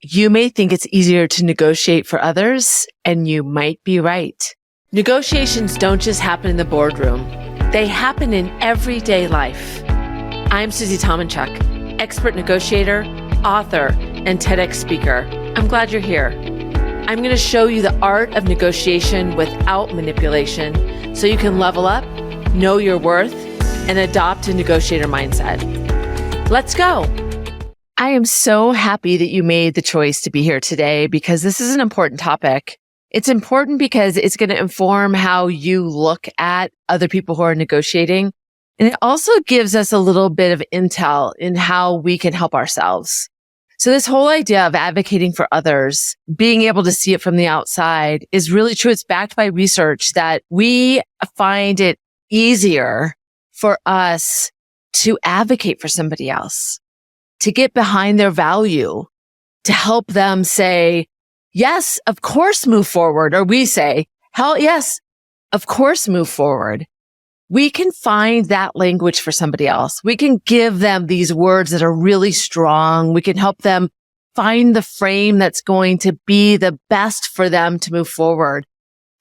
You may think it's easier to negotiate for others, and you might be right. Negotiations don't just happen in the boardroom. They happen in everyday life. I'm Susie Tomenchok, expert negotiator, author, and TEDx speaker. I'm glad you're here. I'm going to show you the art of negotiation without manipulation so you can level up, know your worth, and adopt a negotiator mindset. Let's go. I am so happy that you made the choice to be here today because this is an important topic. It's important because it's going to inform how you look at other people who are negotiating. And it also gives us a little bit of intel in how we can help ourselves. So this whole idea of advocating for others, being able to see it from the outside is really true. It's backed by research that we find it easier for us to advocate for somebody else, to get behind their value, to help them say, yes, of course, move forward. Or we say, hell yes, of course, move forward. We can find that language for somebody else. We can give them these words that are really strong. We can help them find the frame that's going to be the best for them to move forward.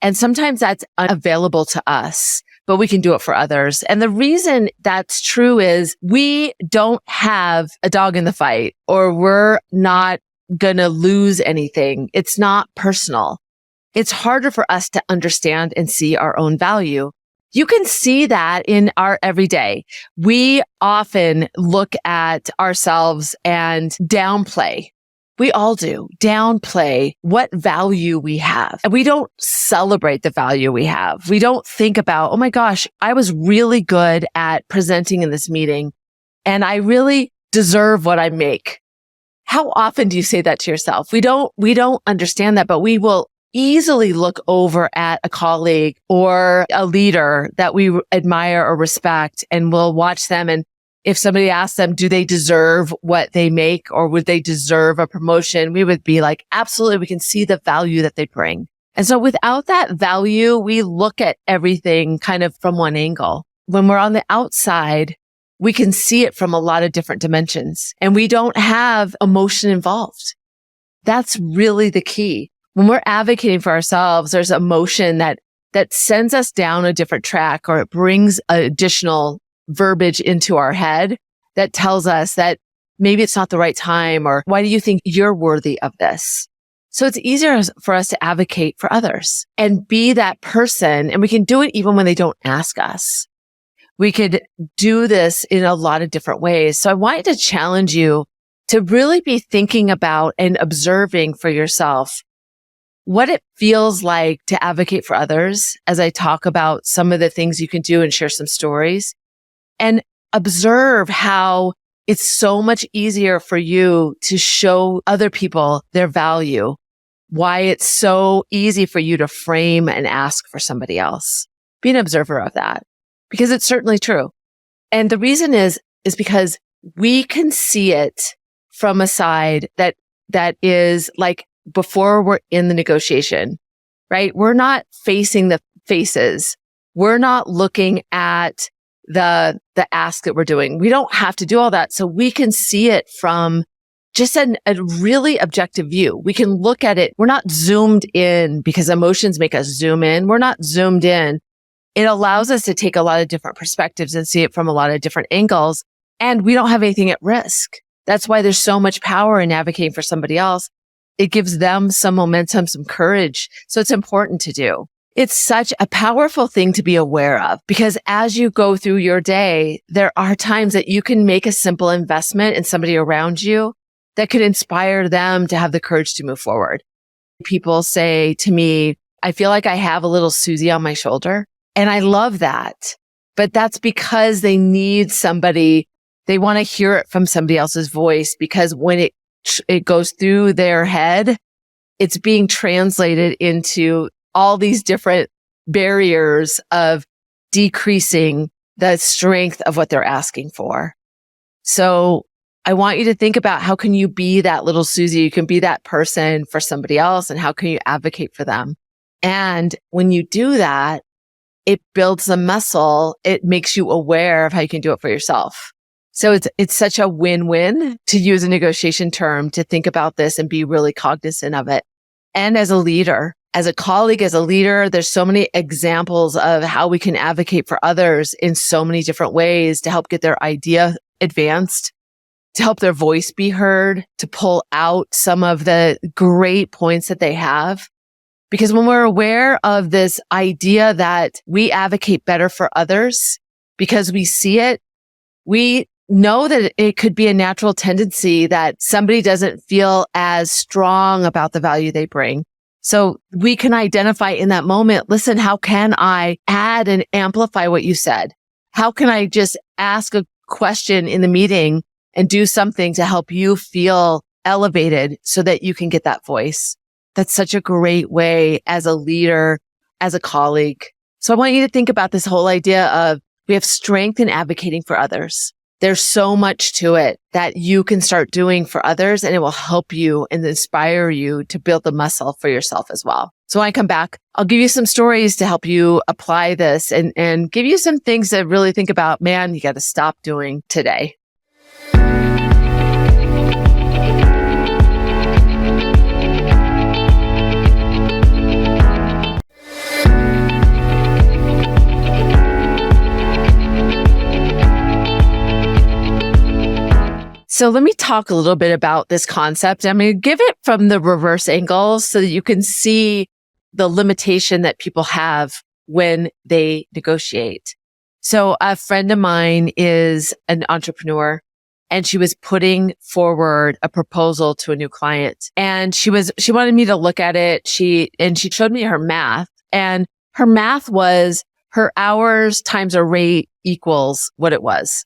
And sometimes that's unavailable to us, but we can do it for others. And the reason that's true is we don't have a dog in the fight, or we're not going to lose anything. It's not personal. It's harder for us to understand and see our own value. You can see that in our everyday. We often look at ourselves and downplay. We all do. Downplay what value we have. And we don't celebrate the value we have. We don't think about, oh my gosh, I was really good at presenting in this meeting and I really deserve what I make. How often do you say that to yourself? We don't understand that, but we will easily look over at a colleague or a leader that we admire or respect, and we'll watch them. And if somebody asks them, do they deserve what they make, or would they deserve a promotion? We would be like, absolutely. We can see the value that they bring. And so without that value, we look at everything kind of from one angle. When we're on the outside, we can see it from a lot of different dimensions, and we don't have emotion involved. That's really the key. When we're advocating for ourselves, there's emotion that sends us down a different track, or it brings additional verbiage into our head that tells us that maybe it's not the right time, or why do you think you're worthy of this? So it's easier for us to advocate for others and be that person. And we can do it even when they don't ask us. We could do this in a lot of different ways. So I wanted to challenge you to really be thinking about and observing for yourself what it feels like to advocate for others, as I talk about some of the things you can do and share some stories, and observe how it's so much easier for you to show other people their value, why it's so easy for you to frame and ask for somebody else. Be an observer of that, because it's certainly true. And the reason is because we can see it from a side that is like, before we're in the negotiation, right? We're not facing the faces. We're not looking at the ask that we're doing. We don't have to do all that. So we can see it from just a really objective view. We can look at it. We're not zoomed in because emotions make us zoom in. We're not zoomed in. It allows us to take a lot of different perspectives and see it from a lot of different angles. And we don't have anything at risk. That's why there's so much power in advocating for somebody else. It gives them some momentum, some courage. So it's important to do. It's such a powerful thing to be aware of, because as you go through your day, there are times that you can make a simple investment in somebody around you that could inspire them to have the courage to move forward. People say to me, I feel like I have a little Susie on my shoulder. And I love that. But that's because they need somebody. They want to hear it from somebody else's voice, because when it goes through their head, it's being translated into all these different barriers of decreasing the strength of what they're asking for. So I want you to think about, how can you be that little Susie? You can be that person for somebody else, and how can you advocate for them? And when you do that, it builds a muscle. It makes you aware of how you can do it for yourself. So it's such a win-win, to use a negotiation term, to think about this and be really cognizant of it. And as a leader, as a colleague, as a leader, there's so many examples of how we can advocate for others in so many different ways to help get their idea advanced, to help their voice be heard, to pull out some of the great points that they have. Because when we're aware of this idea that we advocate better for others because we see it, we know that it could be a natural tendency that somebody doesn't feel as strong about the value they bring. So we can identify in that moment, listen, how can I add and amplify what you said? How can I just ask a question in the meeting and do something to help you feel elevated so that you can get that voice? That's such a great way as a leader, as a colleague. So I want you to think about this whole idea of we have strength in advocating for others. There's so much to it that you can start doing for others, and it will help you and inspire you to build the muscle for yourself as well. So when I come back, I'll give you some stories to help you apply this and give you some things to really think about, man, you got to stop doing today. So let me talk a little bit about this concept. I'm going to give it from the reverse angle so that you can see the limitation that people have when they negotiate. So a friend of mine is an entrepreneur, and she was putting forward a proposal to a new client, and she wanted me to look at it. She showed me her math, and her math was her hours times her rate equals what it was.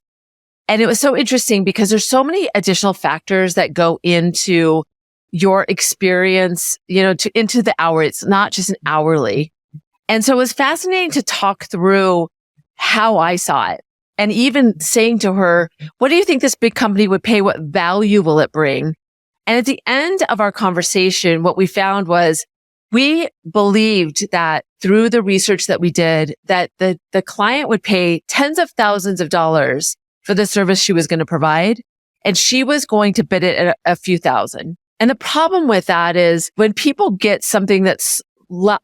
And it was so interesting because there's so many additional factors that go into your experience, into the hour. It's not just an hourly. And so it was fascinating to talk through how I saw it. And even saying to her, what do you think this big company would pay? What value will it bring? And at the end of our conversation, what we found was we believed that through the research that we did, that the client would pay tens of thousands of dollars for the service she was going to provide. And she was going to bid it at a few thousand. And the problem with that is when people get something that's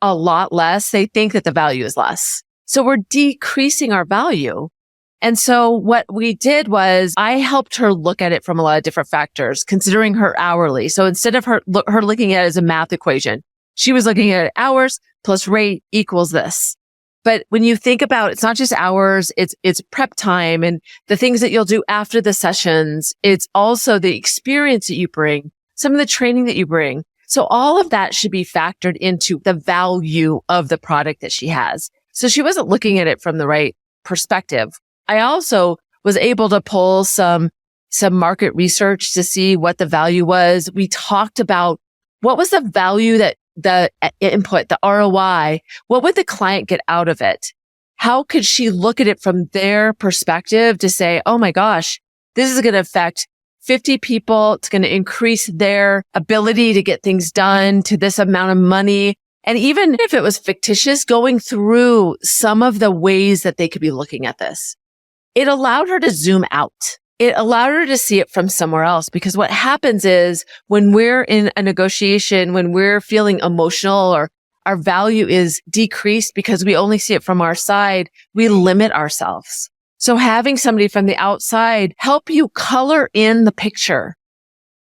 a lot less, they think that the value is less. So we're decreasing our value. And so what we did was I helped her look at it from a lot of different factors, considering her hourly. So instead of her looking at it as a math equation, she was looking at hours plus rate equals this. But when you think about it's not just hours, it's prep time and the things that you'll do after the sessions. It's also the experience that you bring, some of the training that you bring. So all of that should be factored into the value of the product that she has. So she wasn't looking at it from the right perspective. I also was able to pull some market research to see what the value was. We talked about what was the value that the input, the ROI, what would the client get out of it? How could she look at it from their perspective to say, oh my gosh, this is going to affect 50 people. It's going to increase their ability to get things done to this amount of money. And even if it was fictitious, going through some of the ways that they could be looking at this, it allowed her to zoom out. It allowed her to see it from somewhere else, because what happens is when we're in a negotiation, when we're feeling emotional or our value is decreased because we only see it from our side, we limit ourselves. So having somebody from the outside help you color in the picture.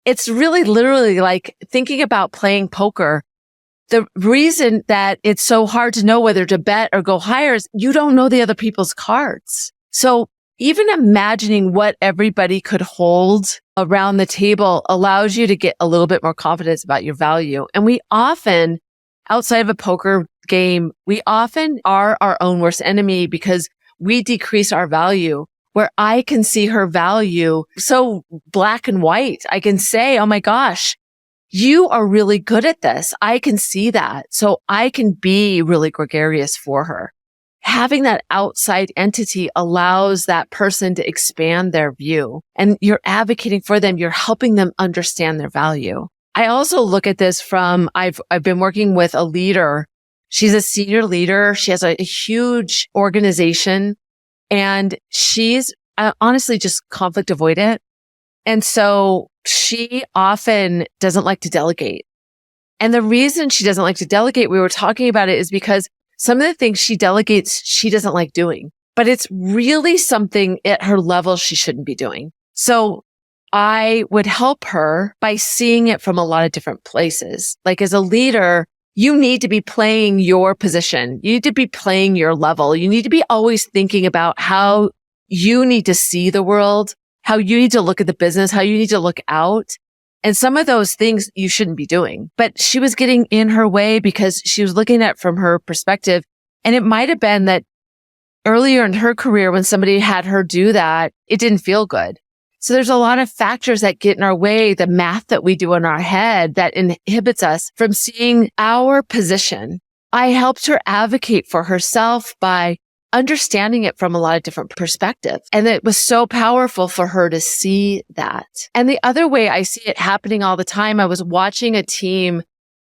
It's really literally like thinking about playing poker. The reason that it's so hard to know whether to bet or go higher is you don't know the other people's cards. So even imagining what everybody could hold around the table allows you to get a little bit more confidence about your value. And we often, outside of a poker game, we often are our own worst enemy because we decrease our value. Where I can see her value so black and white. I can say, oh my gosh, you are really good at this. I can see that. So I can be really gregarious for her. Having that outside entity allows that person to expand their view, and you're advocating for them. You're helping them understand their value. I also look at this from, I've been working with a leader. She's a senior leader. She has a huge organization, and she's honestly just conflict avoidant. And so she often doesn't like to delegate. And the reason she doesn't like to delegate, we were talking about it, is because some of the things she delegates, she doesn't like doing, but it's really something at her level she shouldn't be doing. So I would help her by seeing it from a lot of different places. Like as a leader, you need to be playing your position. You need to be playing your level. You need to be always thinking about how you need to see the world, how you need to look at the business, how you need to look out. And some of those things you shouldn't be doing. But she was getting in her way because she was looking at it from her perspective. And it might have been that earlier in her career, when somebody had her do that, it didn't feel good. So there's a lot of factors that get in our way, the math that we do in our head that inhibits us from seeing our position. I helped her advocate for herself by understanding it from a lot of different perspectives. And it was so powerful for her to see that. And the other way I see it happening all the time, I was watching a team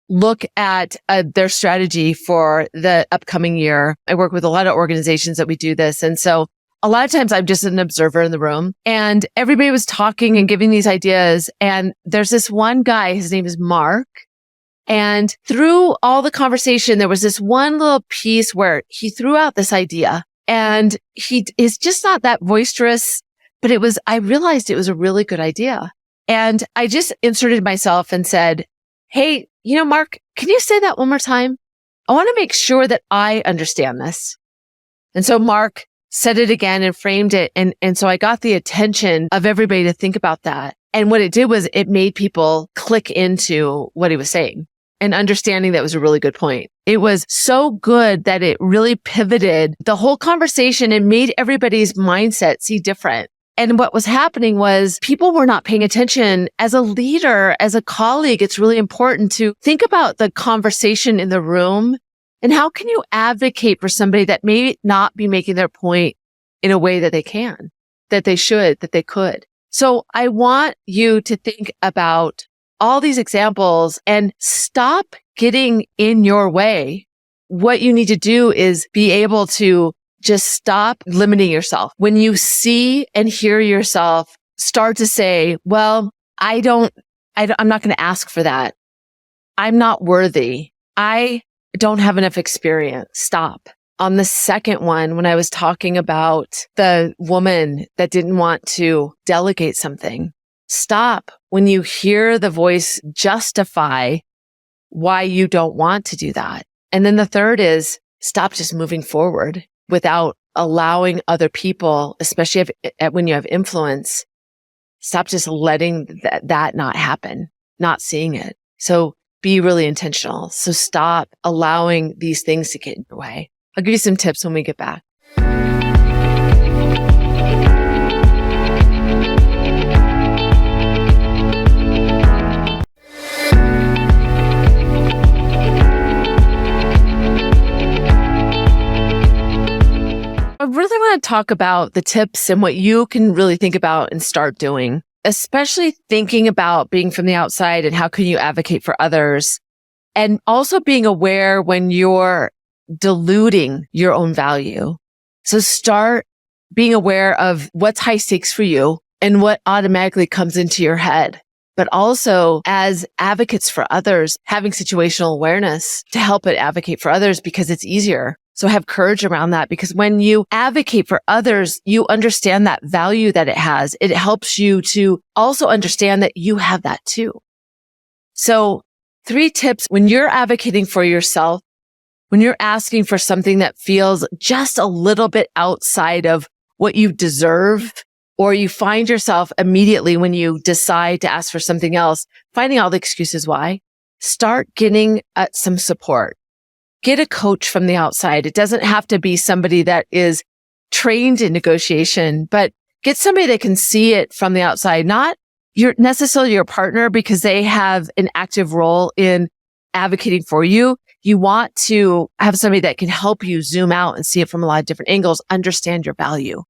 look at their strategy for the upcoming year. I work with a lot of organizations that we do this. And so a lot of times I'm just an observer in the room, and everybody was talking and giving these ideas. And there's this one guy, his name is Mark. And through all the conversation, there was this one little piece where he threw out this idea, and he is just not that boisterous, but I realized it was a really good idea. And I just inserted myself and said, hey, Mark, can you say that one more time? I want to make sure that I understand this. And so Mark said it again and framed it. And so I got the attention of everybody to think about that. And what it did was it made people click into what he was saying and understanding that was a really good point. It was so good that it really pivoted the whole conversation and made everybody's mindset see different. And what was happening was people were not paying attention. As a leader, as a colleague, it's really important to think about the conversation in the room and how can you advocate for somebody that may not be making their point in a way that they can, that they should, that they could. So I want you to think about all these examples and stop getting in your way. What you need to do is be able to just stop limiting yourself. When you see and hear yourself start to say, well, I'm not going to ask for that. I'm not worthy. I don't have enough experience. Stop. On the second one, when I was talking about the woman that didn't want to delegate something, stop when you hear the voice justify why you don't want to do that. And then the third is stop just moving forward without allowing other people, especially when you have influence, stop just letting that not happen, not seeing it. So be really intentional. So stop allowing these things to get in your way. I'll give you some tips when we get back. I really want to talk about the tips and what you can really think about and start doing, especially thinking about being from the outside and how can you advocate for others, and also being aware when you're diluting your own value. So start being aware of what's high stakes for you and what automatically comes into your head. But also as advocates for others, having situational awareness to help it advocate for others because it's easier. So have courage around that, because when you advocate for others, you understand that value that it has. It helps you to also understand that you have that too. So 3 tips when you're advocating for yourself, when you're asking for something that feels just a little bit outside of what you deserve, or you find yourself immediately when you decide to ask for something else, finding all the excuses why, start getting some support. Get a coach from the outside. It doesn't have to be somebody that is trained in negotiation, but get somebody that can see it from the outside, not necessarily your partner because they have an active role in advocating for you. You want to have somebody that can help you zoom out and see it from a lot of different angles, understand your value.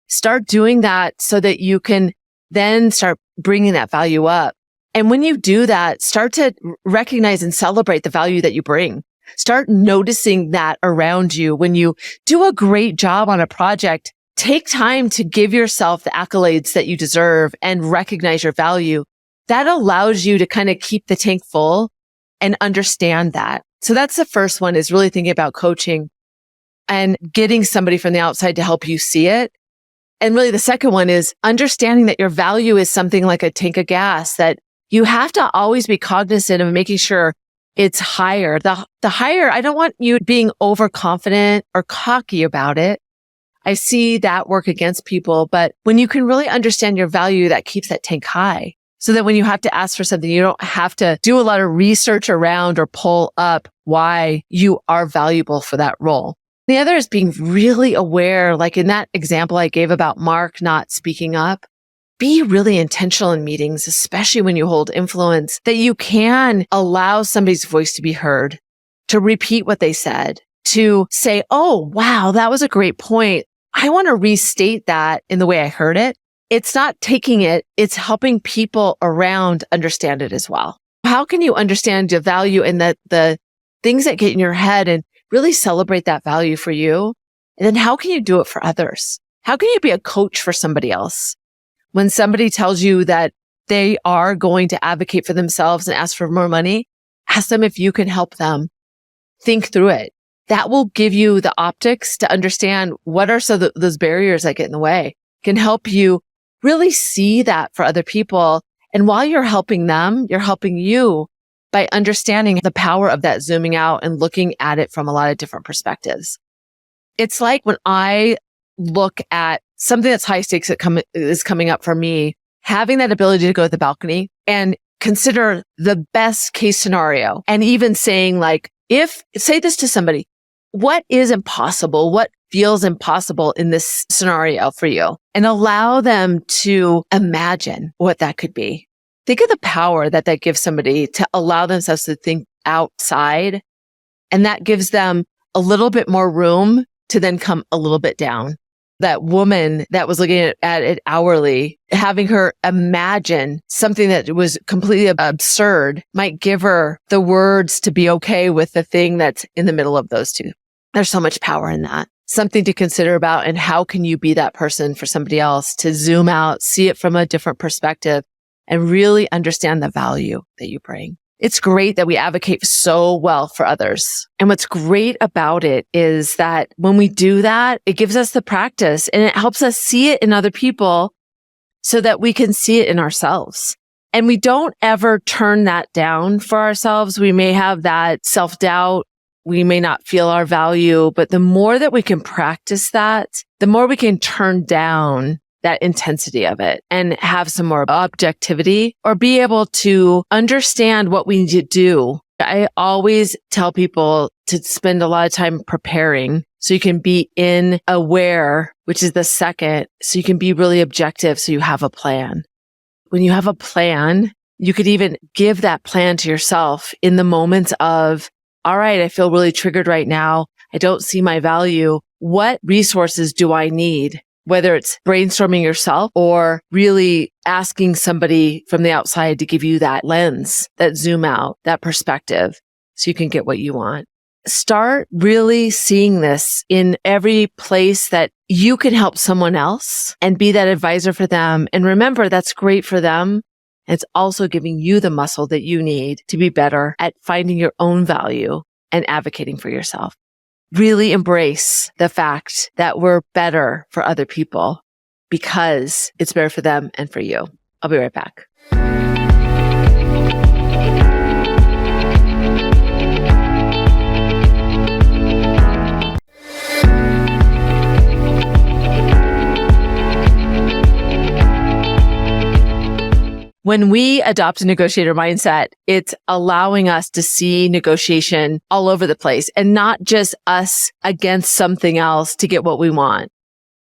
Start doing that so that you can then start bringing that value up. And when you do that, start to recognize and celebrate the value that you bring. Start noticing that around you. When you do a great job on a project, take time to give yourself the accolades that you deserve and recognize your value. That allows you to kind of keep the tank full and understand that. So that's the first one, is really thinking about coaching and getting somebody from the outside to help you see it. And really the second one is understanding that your value is something like a tank of gas, that you have to always be cognizant of making sure it's higher. The higher, I don't want you being overconfident or cocky about it. I see that work against people, but when you can really understand your value, that keeps that tank high. So that when you have to ask for something, you don't have to do a lot of research around or pull up why you are valuable for that role. The other is being really aware, like in that example I gave about Mark not speaking up. Be really intentional in meetings, especially when you hold influence, that you can allow somebody's voice to be heard, to repeat what they said, to say, oh, wow, that was a great point. I want to restate that in the way I heard it. It's not taking it, it's helping people around understand it as well. How can you understand the value and the things that get in your head and really celebrate that value for you? And then how can you do it for others? How can you be a coach for somebody else? When somebody tells you that they are going to advocate for themselves and ask for more money, ask them if you can help them. Think through it. That will give you the optics to understand what are some of those barriers that get in the way. Can help you really see that for other people. And while you're helping them, you're helping you by understanding the power of that zooming out and looking at it from a lot of different perspectives. It's like when I look at something that's high stakes that is coming up for me, having that ability to go to the balcony and consider the best case scenario, and even saying like, say this to somebody, what is impossible? What feels impossible in this scenario for you? And allow them to imagine what that could be. Think of the power that gives somebody to allow themselves to think outside. And that gives them a little bit more room to then come a little bit down. That woman that was looking at it hourly, having her imagine something that was completely absurd might give her the words to be okay with the thing that's in the middle of those two. There's so much power in that. Something to consider about, and how can you be that person for somebody else to zoom out, see it from a different perspective, and really understand the value that you bring. It's great that we advocate so well for others. And what's great about it is that when we do that, it gives us the practice and it helps us see it in other people so that we can see it in ourselves. And we don't ever turn that down for ourselves. We may have that self-doubt. We may not feel our value, but the more that we can practice that, the more we can turn down that intensity of it and have some more objectivity, or be able to understand what we need to do. I always tell people to spend a lot of time preparing so you can be in aware, which is the second, so you can be really objective, so you have a plan. When you have a plan, you could even give that plan to yourself in the moments of, all right, I feel really triggered right now. I don't see my value. What resources do I need? Whether it's brainstorming yourself or really asking somebody from the outside to give you that lens, that zoom out, that perspective, so you can get what you want. Start really seeing this in every place that you can help someone else and be that advisor for them. And remember, that's great for them. It's also giving you the muscle that you need to be better at finding your own value and advocating for yourself. Really embrace the fact that we're better for other people because it's better for them and for you. I'll be right back. When we adopt a negotiator mindset, it's allowing us to see negotiation all over the place and not just us against something else to get what we want.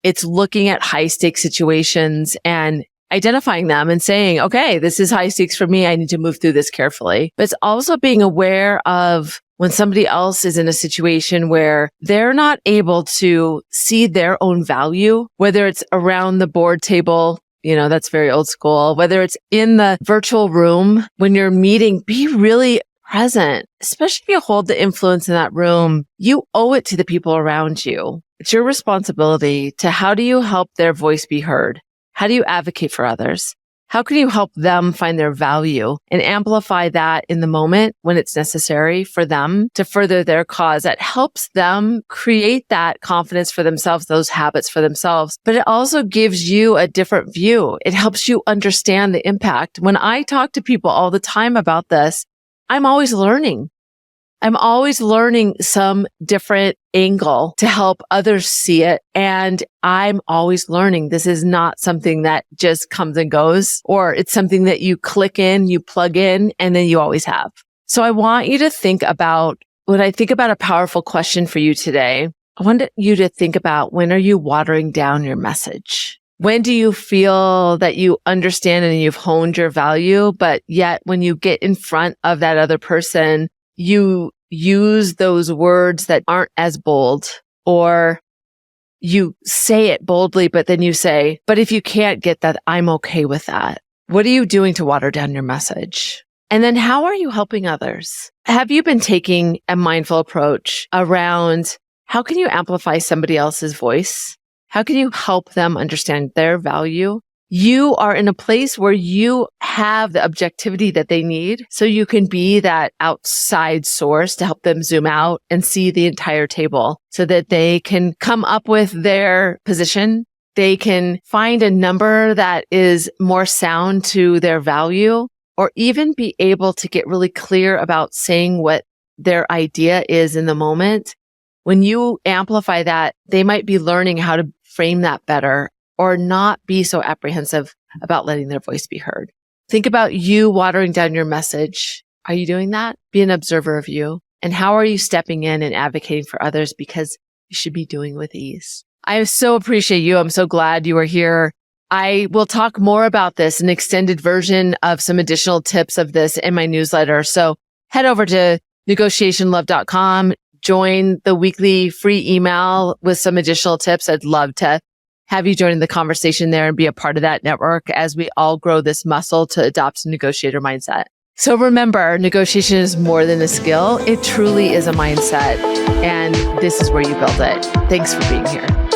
It's looking at high stakes situations and identifying them and saying, okay, this is high stakes for me. I need to move through this carefully. But it's also being aware of when somebody else is in a situation where they're not able to see their own value, whether it's around the board table. That's very old school. Whether it's in the virtual room, when you're meeting, be really present, especially if you hold the influence in that room. You owe it to the people around you It's your responsibility to how do you help their voice be heard? How do you advocate for others? How can you help them find their value and amplify that in the moment when it's necessary for them to further their cause? That helps them create that confidence for themselves, those habits for themselves. But it also gives you a different view. It helps you understand the impact. When I talk to people all the time about this, I'm always learning. I'm always learning some different angle to help others see it. And I'm always learning. This is not something that just comes and goes, or it's something that you click in, you plug in, and then you always have. So I want you to think about, when I think about a powerful question for you today, I want you to think about, when are you watering down your message? When do you feel that you understand and you've honed your value, but yet when you get in front of that other person, you use those words that aren't as bold, or you say it boldly, but then you say, but if you can't get that, I'm okay with that. What are you doing to water down your message? And then how are you helping others? Have you been taking a mindful approach around how can you amplify somebody else's voice? How can you help them understand their value? You are in a place where you have the objectivity that they need, so you can be that outside source to help them zoom out and see the entire table so that they can come up with their position. They can find a number that is more sound to their value, or even be able to get really clear about saying what their idea is in the moment. When you amplify that, they might be learning how to frame that better, or not be so apprehensive about letting their voice be heard. Think about you watering down your message. Are you doing that? Be an observer of you. And how are you stepping in and advocating for others? Because you should be doing with ease. I so appreciate you. I'm so glad you are here. I will talk more about this, an extended version of some additional tips of this in my newsletter. So head over to negotiationlove.com, join the weekly free email with some additional tips. I'd love to have you join the conversation there and be a part of that network as we all grow this muscle to adopt a negotiator mindset. So remember, negotiation is more than a skill. It truly is a mindset. And this is where you build it. Thanks for being here.